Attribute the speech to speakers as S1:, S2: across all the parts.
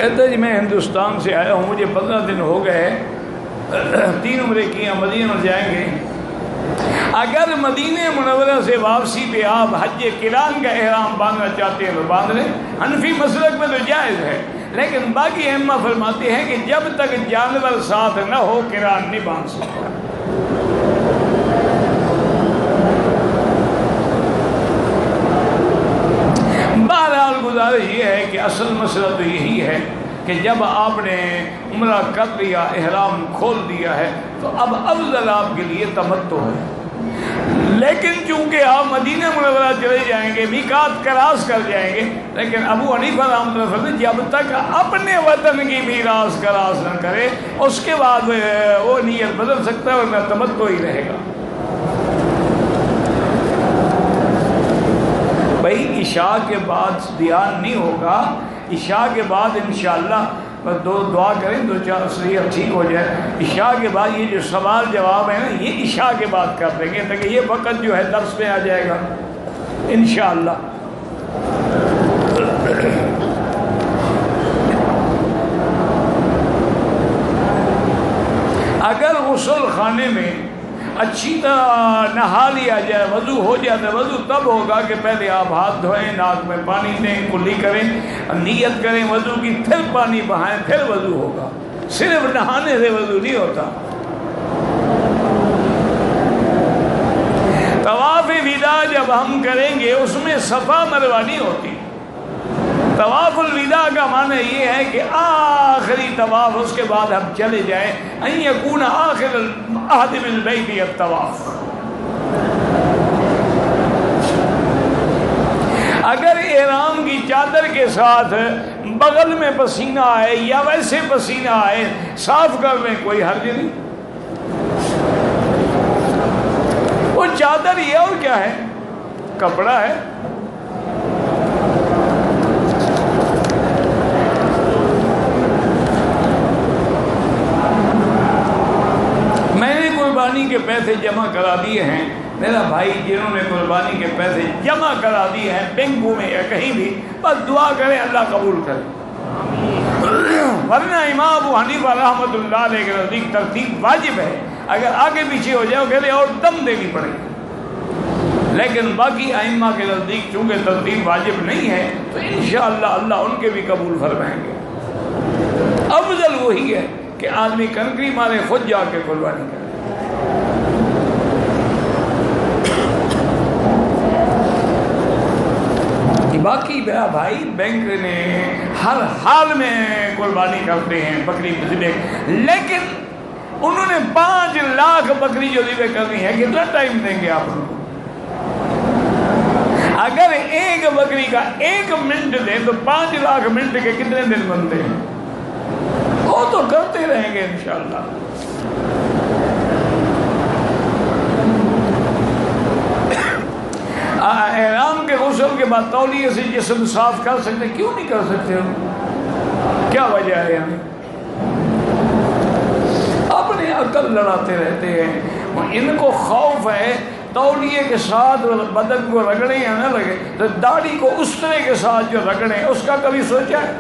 S1: کہتا جی میں ہندوستان سے آیا ہوں، مجھے 15 دن ہو گئے، 3 عمرے کیے، مدینہ میں جائیں گے۔ اگر مدینہ منورہ سے واپسی پہ آپ حج قران کا احرام باندھنا چاہتے ہیں تو باندھ لیں، حنفی مسلک میں تو جائز ہے، لیکن باقی ائمہ فرماتے ہیں کہ جب تک جانور ساتھ نہ ہو قران نہیں باندھ سکتا۔ بہرحال گزارش یہ ہے کہ اصل مسئلہ تو یہی ہے کہ جب آپ نے عمرہ کر لیا، احرام کھول دیا ہے، تو اب افضل آپ کے لیے تمتع ہے۔ لیکن چونکہ آپ مدینہ منورہ چلے جائیں گے، میقات کراس کر جائیں گے، لیکن ابو حنیفہ رحمۃ اللہ فرماتے جب تک اپنے وطن کی میراث کراس نہ کرے اس کے بعد وہ نیت بدل سکتا ہے، ورنہ تمتع ہی رہے گا۔ بھائی عشاء کے بعد دھیان نہیں ہوگا، عشاء کے بعد انشاءاللہ دعا کریں تو صحیح ٹھیک ہو جائے۔ عشاء کے بعد یہ جو سوال جواب ہے نا، یہ عشاء کے بعد کر دیں گے تاکہ یہ وقت جو ہے درس میں آ جائے گا انشاءاللہ۔ اگر غسل خانے میں اچھی طرح نہا لیا جائے، وضو ہو جائے تو وضو تب ہوگا کہ پہلے آپ ہاتھ دھوئیں، ناک میں پانی دیں، کلی کریں، نیت کریں وضو کی، پھر پانی بہائیں، پھر وضو ہوگا۔ صرف نہانے سے وضو نہیں ہوتا۔ طواف وداع جب ہم کریں گے اس میں صفا مروہ نہیں ہوتی۔ طواف الوداع کا معنی یہ ہے کہ آخری طواف، اس کے بعد ہم چلے جائیں، ان یکون آخر العہد بالبیت الطواف۔ اگر احرام کی چادر کے ساتھ بغل میں پسینہ آئے یا ویسے پسینہ آئے، صاف کر لیں، کوئی حرج نہیں۔ وہ چادر یہ اور کیا ہے؟ کپڑا ہے۔ قربانی کے پیسے جمع کرا دیے ہیں، میرا بھائی جنہوں نے قربانی کے پیسے جمع کرا دیے ہیں بینکوں میں یا کہیں بھی، بس دعا کریں اللہ قبول کرے۔ ورنہ امام ابو حنیفہ رحمۃ اللہ علیہ کے نزدیک ترتیب واجب ہے، اگر آگے پیچھے ہو جائے کہ اور دم دینی پڑے گی، لیکن باقی ائمہ کے نزدیک چونکہ ترتیب واجب نہیں ہے تو انشاءاللہ اللہ ان کے بھی قبول فرمائیں گے۔ افضل وہی ہے کہ آدمی کنکری مارے خود جا کے قربانی کرے۔ باقی میرا بھائی بینک نے ہر حال میں قربانی کرتے ہیں بکری ذبح، لیکن انہوں نے 5 لاکھ بکری جو ذبح کرنی ہے، کتنا ٹائم دیں گے آپ ان کو؟ اگر ایک بکری کا 1 منٹ دیں تو 5 لاکھ منٹ کے کتنے دن بنتے ہیں؟ وہ تو کرتے رہیں گے انشاءاللہ۔ احرام کے غسل کے بعد تولیے سے جسم صاف کر سکتے، کیوں نہیں کر سکتے ہم؟ کیا وجہ ہے؟ ہمیں اپنے عقل لڑاتے رہتے ہیں، ان کو خوف ہے تولیے کے ساتھ بدن کو رگڑیں یا نہ لگے، تو داڑھی کو اس طرح کے ساتھ جو رگڑیں اس کا کبھی سوچا ہے؟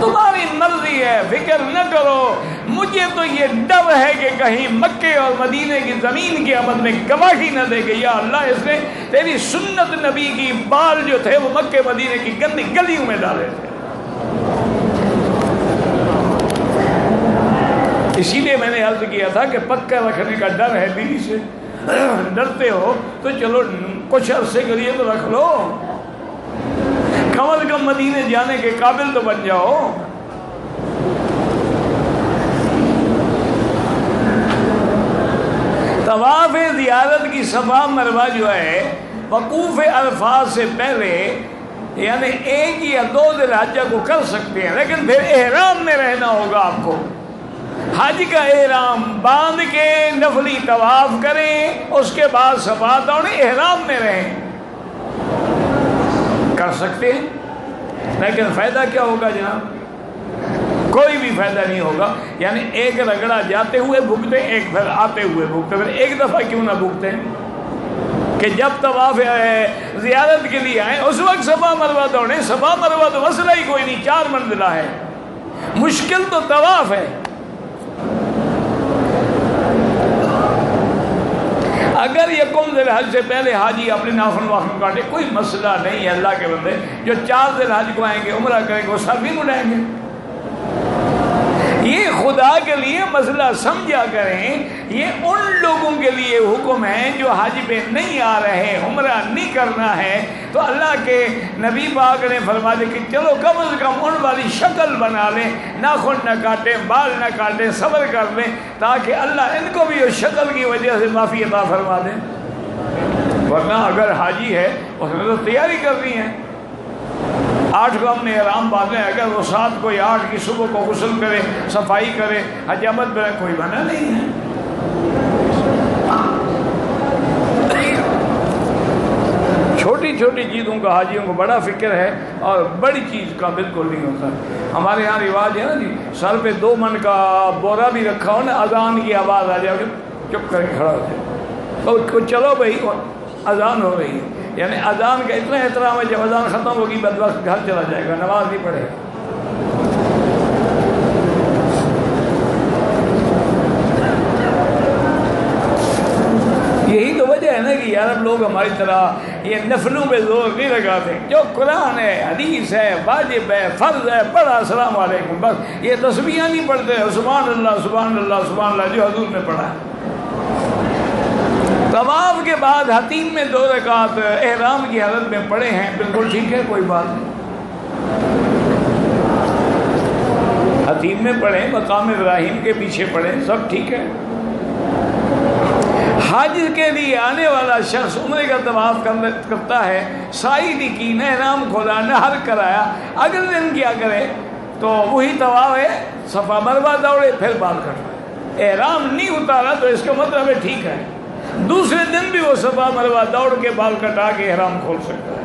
S1: تمہاری مرضی ہے، فکر نہ کرو۔ مجھے تو یہ ڈر ہے کہ کہیں مکے اور مدینے کی زمین کی آمد میں گواہی نہ دے کہ یا اللہ اس نے تیری سنت نبی کی بال جو تھے وہ مکے مدینے کی گندی گلیوں میں ڈالے تھے۔ اسی لیے میں نے عرض کیا تھا کہ پکا رکھنے کا ڈر ہے، بیوی سے ڈرتے ہو تو چلو کچھ عرصے کے لیے تو رکھ لو، کم از کم مدینے جانے کے قابل تو بن جاؤ۔ طواف زیارت کی صفا مروہ جو ہے وقوف عرفات سے پہلے یعنی 1 یا 2 ذی الحجہ کو کر سکتے ہیں، لیکن پھر احرام میں رہنا ہوگا آپ کو۔ حج کا احرام باندھ کے نفلی طواف کریں، اس کے بعد صفا توڑیں، احرام میں رہیں، کر سکتے ہیں، لیکن فائدہ کیا ہوگا جناب؟ کوئی بھی فائدہ نہیں ہوگا۔ یعنی ایک رگڑا جاتے ہوئے بھگتے، ایک پھر آتے ہوئے بھگتے، پھر ایک دفعہ کیوں نہ بھگتے ہیں؟ کہ جب طواف زیارت کے لیے آئیں اس وقت صفا مروہ دوڑیں. صفا مروہ تو مسئلہ ہی کوئی نہیں، 4 منزلہ ہے، مشکل تو طواف ہے. اگر یکم ذی الحج سے پہلے حاجی اپنے ناخن واخن کاٹے کوئی مسئلہ نہیں ہے. اللہ کے بندے جو 4 ذی الحج کو آئیں گے عمرہ کریں گے وہ سب بھی اڑائیں گے. یہ خدا کے لیے مسئلہ سمجھا کریں. یہ ان لوگوں کے لیے حکم ہے جو حج پہ نہیں آ رہے، عمرہ نہیں کرنا ہے. تو اللہ کے نبی پاک نے فرما دیا کہ چلو کم از کم ان والی شکل بنا لیں، ناخن نہ کاٹیں، بال نہ کاٹیں، صبر کر لیں تاکہ اللہ ان کو بھی اس شکل کی وجہ سے معافی عطا فرما دیں. ورنہ اگر حاجی ہے اس نے تو تیاری کرنی ہے. 8 کو ہم نے احرام باندھے، اگر وہ 7 کو یا 8 کی صبح کو غسل کرے، صفائی کرے، حجامت بنائے، کوئی منع نہیں ہے. چھوٹی چھوٹی چیزوں کا حاجیوں کو بڑا فکر ہے اور بڑی چیز کا بالکل نہیں ہوتا. ہمارے ہاں رواج ہے نا جی، سر پہ 2 من کا بورا بھی رکھا ہو نا، اذان کی آواز آ جائے چپ کر کے کھڑا ہو جائے، چلو بھائی اذان ہو رہی ہے. یعنی اذان کا اتنا احترام ہے، جب اذان ختم ہوگی بدبخت گھر چلا جائے گا، نماز نہیں پڑھے گا. یہی تو وجہ ہے نا کہ عرب لوگ ہماری طرح یہ نفلوں پہ زور نہیں لگاتے. جو قرآن ہے، حدیث ہے، واجب ہے، فرض ہے، پڑھا السلام علیکم، بس. یہ تسبیحاں نہیں پڑھتے، سبحان اللہ سبحان اللہ سبحان اللہ جو حضور نے پڑھا ہے. طواف کے بعد حتیم میں 2 رکعت احرام کی حالت میں پڑھے ہیں، بالکل ٹھیک ہے، کوئی بات نہیں. حتیم میں پڑھیں، مقام ابراہیم کے پیچھے پڑھیں، سب ٹھیک ہے. حج کے لیے آنے والا شخص عمرے کا طواف کرتا ہے، سائی نہیں کی، نہ احرام کھولا، نہ حل کرایا، اگلے دن کیا کرے تو وہی طواف ہے، صفا مروہ دوڑے، پھر بال کٹائے. احرام نہیں اتارا تو اس کا مطلب ہے ٹھیک ہے، دوسرے دن بھی وہ صفا مروہ دوڑ کے بال کٹا کے احرام کھول سکتا ہے.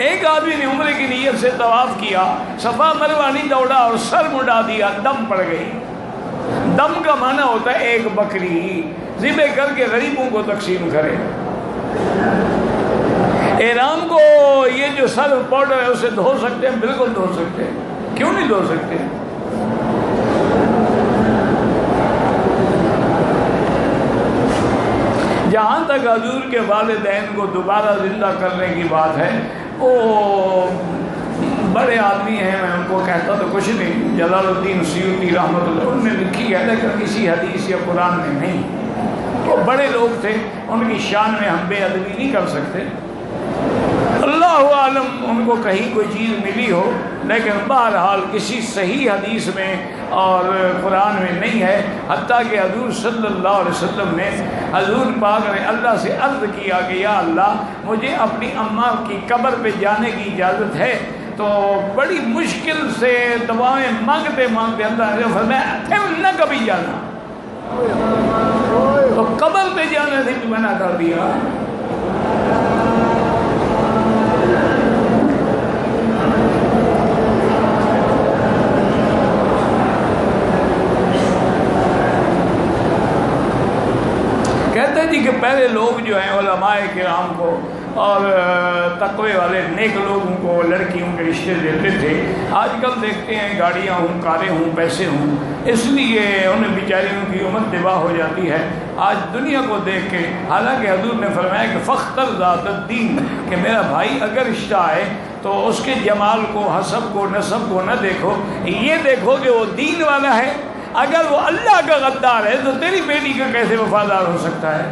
S1: ایک آدمی نے عمرے کی نیت سے طواف کیا، صفا مروہ نہیں دوڑا اور سر مڈا دیا، دم پڑ گئی. دم کا معنی ہوتا ہے ایک بکری ذبح کر کے غریبوں کو تقسیم کرے. احرام کو یہ جو سر پاؤڈر ہے اسے دھو سکتے ہیں، بالکل دھو سکتے ہیں، کیوں نہیں دھو سکتے؟ جہاں تک حضور کے والدین کو دوبارہ زندہ کرنے کی بات ہے، وہ بڑے آدمی ہیں، میں ان کو کہتا تو کچھ نہیں، جلال الدین سیوطی رحمۃ اللہ ان نے لکھی ہے لیکن کسی حدیث یا قرآن میں نہیں. وہ بڑے لوگ تھے، ان کی شان میں ہم بے ادبی نہیں کر سکتے. اللہ عالم ان کو کہیں کوئی چیز ملی ہو، لیکن بہرحال کسی صحیح حدیث میں اور قرآن میں نہیں ہے. حتیٰ کہ حضور صلی اللہ علیہ وسلم نے، حضور پاک نے اللہ سے عرض کیا کہ یا اللہ مجھے اپنی اماں کی قبر پہ جانے کی اجازت ہے. تو بڑی مشکل سے دعائیں مانگتے مانگتے اللہ نے فرمایا پھر نہ کبھی جانا. تو قبر پہ جانے سے بھی منع کر دیا. کہتے ہیں جی کہ پہلے لوگ جو ہیں علماء کرام کو اور تقوی والے نیک لوگوں کو لڑکیوں کے رشتے دیتے تھے. آج کل دیکھتے ہیں گاڑیاں ہوں، کاریں ہوں، پیسے ہوں، اس لیے ان بیچاریوں کی عمر تباہ ہو جاتی ہے. آج دنیا کو دیکھ کے، حالانکہ حضور نے فرمایا کہ فختر ذات الدین، کہ میرا بھائی اگر رشتہ آئے تو اس کے جمال کو، حسب کو، نسب کو نہ دیکھو، یہ دیکھو کہ وہ دین والا ہے. اگر وہ اللہ کا غدار ہے تو تیری بیٹی کا کیسے وفادار ہو سکتا ہے؟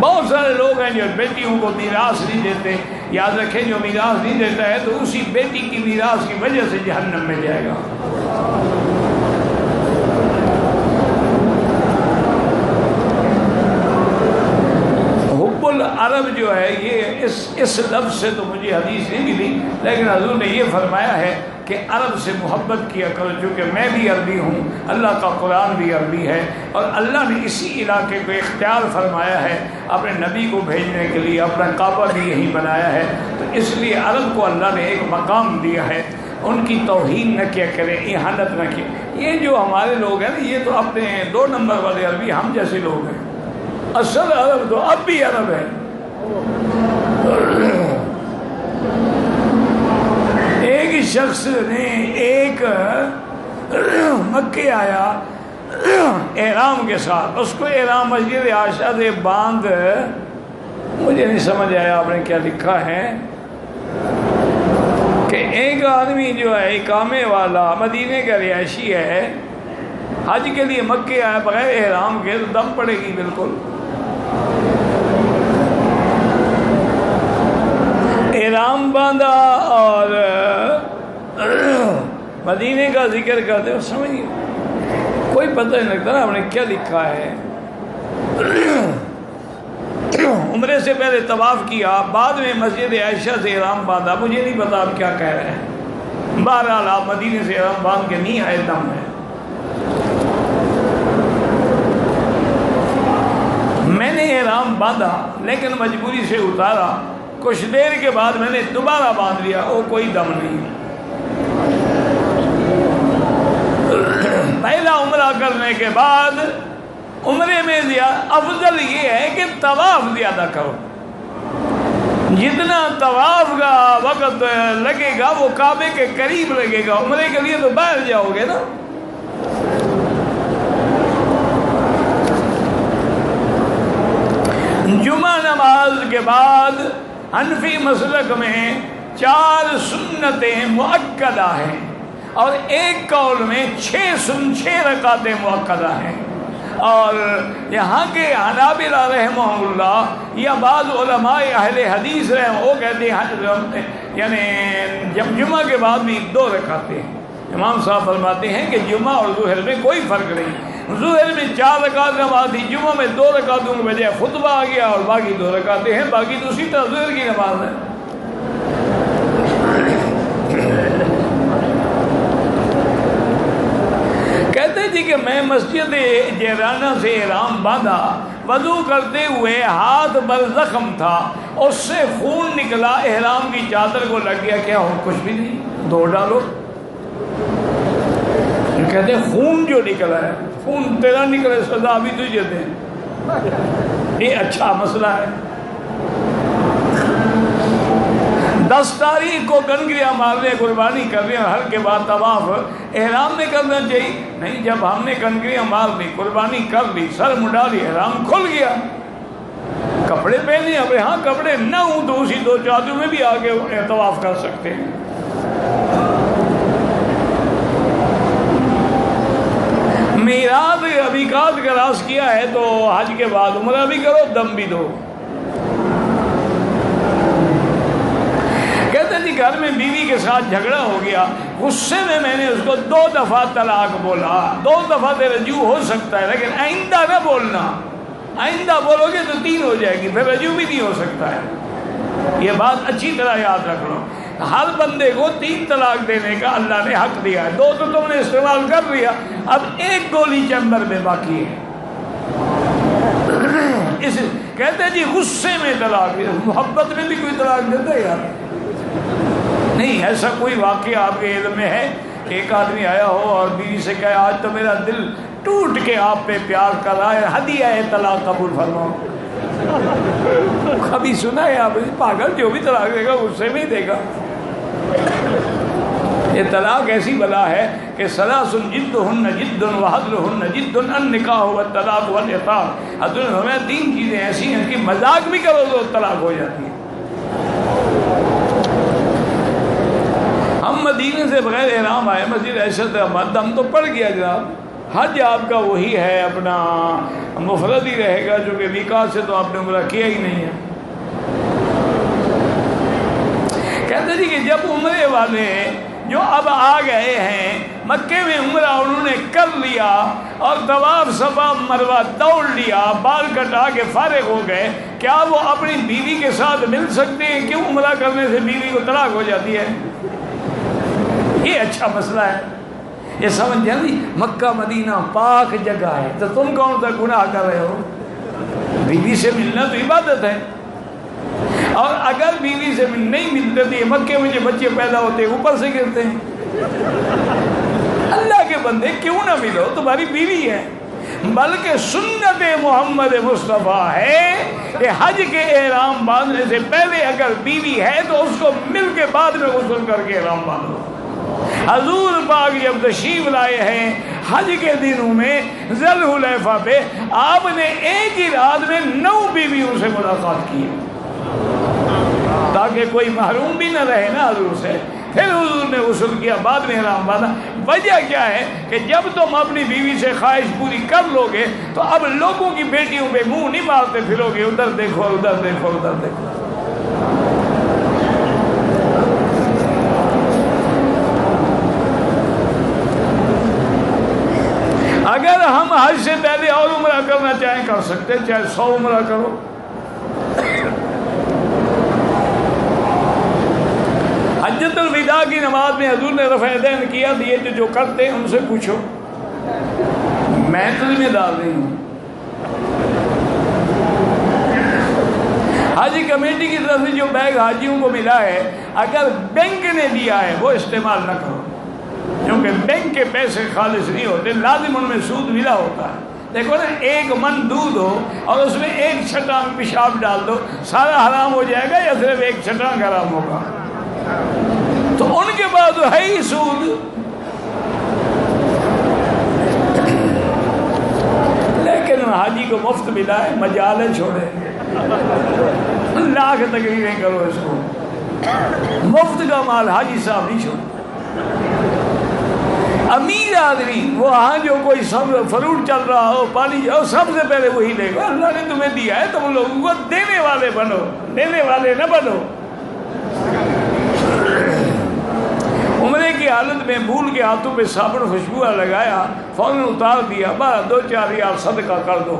S1: بہت سارے لوگ ہیں جو بیٹیوں کو میراث نہیں دیتے. یاد رکھیں جو میراث نہیں دیتا ہے تو اسی بیٹی کی میراث کی وجہ سے جہنم میں جائے گا. حب العرب جو ہے یہ اس لفظ سے تو مجھے حدیث نہیں ملی، لیکن حضور نے یہ فرمایا ہے کہ عرب سے محبت کیا کرو، چونکہ میں بھی عربی ہوں، اللہ کا قرآن بھی عربی ہے، اور اللہ نے اسی علاقے کو اختیار فرمایا ہے اپنے نبی کو بھیجنے کے لیے. اپنا کعبہ بھی یہیں بنایا ہے، تو اس لیے عرب کو اللہ نے ایک مقام دیا ہے. ان کی توہین نہ کیا کریں، اہانت نہ کیا۔ یہ جو ہمارے لوگ ہیں نا، یہ تو اپنے 2 نمبر والے عربی ہم جیسے لوگ ہیں۔ اصل عرب تو اب بھی عرب ہے۔ ایک شخص نے ایک مکے آیا احرام کے ساتھ، اس کو احرام مسجد عائشہ سے باندھ، مجھے نہیں سمجھ آیا آپ نے کیا لکھا ہے، کہ ایک آدمی جو ہے اقامے والا مدینے کا رہائشی ہے، حج کے لیے مکے آیا بغیر احرام کے، تو دم پڑے گی بالکل۔ احرام باندھا اور مدینے کا ذکر کرتے ہو، سمجھیے کوئی پتہ نہیں لگتا نا ہم نے کیا لکھا ہے۔ عمرے سے پہلے طواف کیا، بعد میں مسجد عائشہ سے احرام باندھا، مجھے نہیں پتا آپ کیا کہہ رہے ہیں۔ بہرحال آپ مدینے سے احرام باندھ کے نہیں آئے، دم ہے۔ میں نے احرام باندھا لیکن مجبوری سے اتارا، کچھ دیر کے بعد میں نے دوبارہ باندھ لیا، وہ کوئی دم نہیں۔ پہلا عمرہ کرنے کے بعد عمرے میں افضل یہ ہے کہ طواف زیادہ کرو، جتنا طواف کا وقت لگے گا وہ کعبے کے قریب لگے گا۔ عمرے کے لیے تو باہر جاؤ گے نا۔ جمعہ نماز کے بعد حنفی مسلک میں 4 سنتیں مؤکدہ ہیں، اور ایک قول میں 6 رکعتیں مؤکدہ ہیں۔ اور یہاں کے حنابلہ رحمہ اللہ یا بعض علماء اہل حدیث رحمہ وہ کہتے ہیں یعنی جب جمعہ کے بعد بھی 2 رکعتیں ہیں۔ امام صاحب فرماتے ہیں کہ جمعہ اور ظہر میں کوئی فرق نہیں، ظہر میں 4 رکعت نماز تھی، جمعہ میں 2 رکعتوں کے بجائے خطبہ آ گیا اور باقی 2 رکعتیں ہیں، باقی تو اسی طرح ظہر کی نماز ہے۔ کہتے جی کہ میں مسجد جیرانہ سے احرام باندھا، وضو کرتے ہوئے ہاتھ پر زخم تھا، اس سے خون نکلا، احرام کی چادر کو لگ گیا، کیا ہو؟ کچھ بھی نہیں، دھو ڈالو۔ کہتے ہیں خون جو نکلا ہے، خون تیرا نکلے سزا بھی تجھے دیں، یہ اچھا مسئلہ ہے۔ 10 تاریخ کو کنکریاں مارنے قربانی کرنے اور حج کے بعد طواف احرام میں کرنا چاہیے؟ نہیں، جب ہم نے کنکریاں مار لی، قربانی کر لی، سر مڈا لی، احرام کھل گیا، کپڑے پہنے اپنے، ہاں کپڑے نہ ہوں تو اسی 2 چادروں میں بھی آگے طواف کر سکتے ہیں۔ میعاد میقات کراس کیا ہے تو حج کے بعد عمرہ بھی کرو، دم بھی دو۔ کہتے جی گھر میں بیوی کے ساتھ جھگڑا ہو گیا، غصے میں نے اس کو 2 دفعہ طلاق بولا، 2 دفعہ تے رجوع ہو سکتا ہے، لیکن آئندہ نہ بولنا، آئندہ بولو گے تو 3 ہو جائے گی، پھر رجوع بھی نہیں ہو سکتا ہے۔ یہ بات اچھی طرح یاد رکھ لو، ہر بندے کو 3 طلاق دینے کا اللہ نے حق دیا ہے، 2 تو تم نے استعمال کر لیا، اب 1 گولی چیمبر میں باقی ہے۔ اس کہتے جی غصے میں طلاق، محبت میں بھی کوئی طلاق دیتا ہے یار؟ نہیں، ایسا کوئی واقعہ آپ کے علم میں ہے کہ ایک آدمی آیا ہو اور بیوی سے کہے آج تو میرا دل ٹوٹ کے آپ پہ پیار کر رہا ہے، ہدیہ ہے طلاق قبول فرماؤ؟ کبھی سنا ہے آپ؟ پاگل، جو بھی طلاق دے گا غصے میں ہی دے گا۔ یہ طلاق ایسی بلا ہے کہ ثلاث جدہن جد وحدلہن جد النکاح والطلاق والعتاق، حضرت نے ہمیں 3 چیزیں ایسی ہیں کہ مذاق بھی کرو تو طلاق ہو جاتی ہے۔ ہم مدینے سے بغیر احرام آئے، مسجد عائشہ سے دم تو پڑ گیا جناب، حج آپ کا وہی ہے، اپنا مفرد ہی رہے گا، جو کہ میقات سے تو آپ نے عمرہ کیا ہی نہیں ہے۔ کہتے جی کہ جب عمرے والے جو اب آ گئے ہیں مکے میں، عمرہ انہوں نے کر لیا اور طواف صفا مروہ دوڑ لیا، بال کٹا کے فارغ ہو گئے، کیا وہ اپنی بیوی کے ساتھ مل سکتے ہیں؟ کیوں عمرہ کرنے سے بیوی کو طلاق ہو جاتی ہے؟ یہ اچھا مسئلہ ہے، یہ سمجھ جائیں۔ مکہ مدینہ پاک جگہ ہے، تو تم کون سا گناہ کر رہے ہو؟ بیوی سے ملنا تو عبادت ہے۔ اور اگر بیوی سے نہیں ملتے تو یہ مکے میں جو بچے پیدا ہوتے ہیں اوپر سے گرتے ہیں۔ اللہ کے بندے کیوں نہ ملو، تمہاری بیوی ہے، بلکہ سنت محمد مصطفیٰ ہے کہ حج کے احرام باندھنے سے پہلے اگر بیوی ہے تو اس کو مل کے بعد میں غسل کر کے احرام باندھو۔ حضور پاک جب تشریف لائے ہیں حج کے دنوں میں ذی الحلیفہ پہ، آپ نے ایک ہی رات میں 9 بیویوں سے ملاقات کی تاکہ کوئی محروم بھی نہ رہے نا حضور سے۔ پھر حضور نے غسل کیا، بعد میں احرام باندھا۔ وجہ کیا ہے کہ جب تم اپنی بیوی سے خواہش پوری کر لو گے تو اب لوگوں کی بیٹیوں پہ منہ نہیں مارتے پھرو گے، ادھر دیکھو ادھر دیکھو ادھر دیکھو۔ اگر ہم حج سے پہلے اور عمرہ کرنا چاہیں کر سکتے، چاہے 100 عمرہ کرو۔ حجۃ الوداع کی نماز میں حضور نے رفع یدین کیا، یہ جو کرتے ہیں ان سے پوچھو، میں تو ذمہ دار نہیں ہوں۔ حج کمیٹی کی طرف سے جو بیگ حاجیوں کو ملا ہے اگر بینک نے دیا ہے وہ استعمال نہ کرو، کیونکہ بینک کے پیسے خالص نہیں ہوتے، لازم ان میں سود ملا ہوتا ہے۔ دیکھو نا، 1 من دودھ ہو اور اس میں 1 چھٹانگ پیشاب ڈال دو، سارا حرام ہو جائے گا یا صرف 1 چھٹانگ حرام ہوگا؟ تو ان کے بعد ہے ہی سود۔ لیکن حاجی کو مفت ملا ہے، مجالے چھوڑے، لاکھ تقریریں کرو، اس کو مفت کا مال حاجی صاحب نہیں چھوڑے۔ امیر آدمی وہاں جو کوئی سب فروٹ چل رہا ہو، پانی جاؤ، سب سے پہلے وہی لے گا۔ اللہ نے تمہیں دیا ہے، تم لوگوں کو دینے والے بنو، دینے والے نہ بنو۔ عمرے کی حالت میں بھول کے ہاتھوں پہ صابن خوشبو لگایا، فوراً اتار دیا، بس 2-4 ریال صدقہ کر دو۔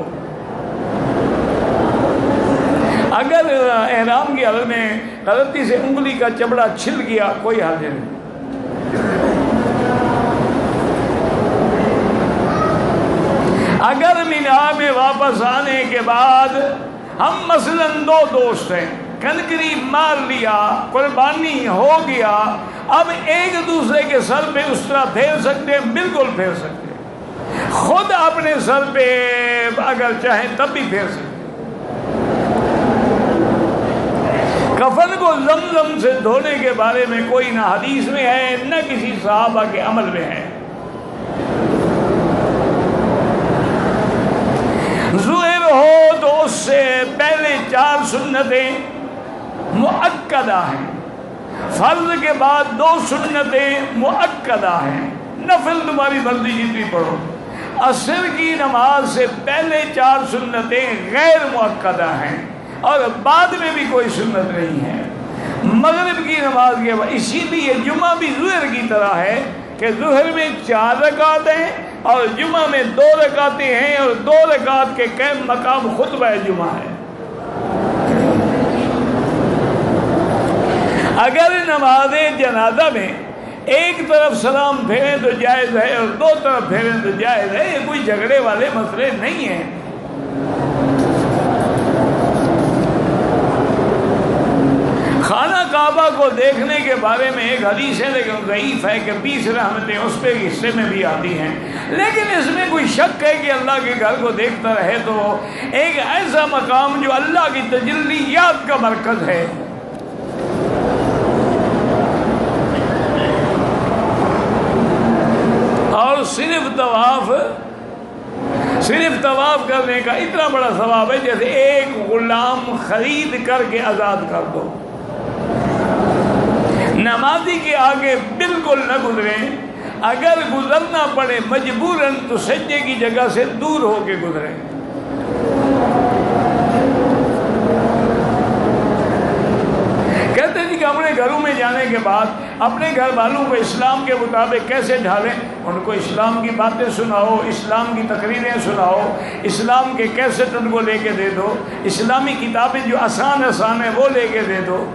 S1: اگر احرام کی حالت میں غلطی سے انگلی کا چمڑا چھل گیا کوئی حرج نہیں۔ اگر مینا میں واپس آنے کے بعد ہم مثلاً 2 دوست ہیں، کنکری مار لیا، قربانی ہو گیا، اب ایک دوسرے کے سر پہ اس طرح پھیر سکتے ہیں، بالکل پھیر سکتے ہیں، خود اپنے سر پہ اگر چاہیں تب بھی پھیر سکتے ہیں۔ کفن کو زمزم سے دھونے کے بارے میں کوئی نہ حدیث میں ہے نہ کسی صحابہ کے عمل میں ہے۔ ظہر ہو تو اس سے پہلے 4 سنتیں مؤکدہ ہیں، فرض کے بعد 2 سنتیں مؤکدہ ہیں، نفل تمہاری مرضی جتنی پڑھو۔ عصر کی نماز سے پہلے 4 سنتیں غیر مؤکدہ ہیں اور بعد میں بھی کوئی سنت نہیں ہے۔ مغرب کی نماز کے بعد، اسی لیے جمعہ بھی ظہر کی طرح ہے کہ ظہر میں 4 رکعت ہیں اور جمعہ میں 2 رکعتیں ہیں، اور 2 رکعت کے قائم مقام خطبہ جمعہ ہے۔ اگر نماز جنازہ میں ایک طرف سلام پھیریں تو جائز ہے اور 2 طرف پھیریں تو جائز ہے، یہ کوئی جھگڑے والے مسئلے نہیں ہیں۔ خانہ کعبہ کو دیکھنے کے بارے میں ایک حدیث ہے لیکن ضعیف ہے کہ 20 رحمتیں اس پہ حصے میں بھی آتی ہیں، لیکن اس میں کوئی شک ہے کہ اللہ کے گھر کو دیکھتا رہے تو ایک ایسا مقام جو اللہ کی تجلیات کا مرکز ہے۔ اور صرف طواف کرنے کا اتنا بڑا ثواب ہے جیسے ایک غلام خرید کر کے آزاد کر دو۔ نمازی کے آگے بالکل نہ گزریں، اگر گزرنا پڑے مجبوراً تو سجدے کی جگہ سے دور ہو کے گزریں۔ کہتے ہیں کہ اپنے گھروں میں جانے کے بعد اپنے گھر والوں کو اسلام کے مطابق کیسے ڈھالیں، ان کو اسلام کی باتیں سناؤ، اسلام کی تقریریں سناؤ، اسلام کے کیسٹ ان کو لے کے دے دو، اسلامی کتابیں جو آسان ہیں وہ لے کے دے دو۔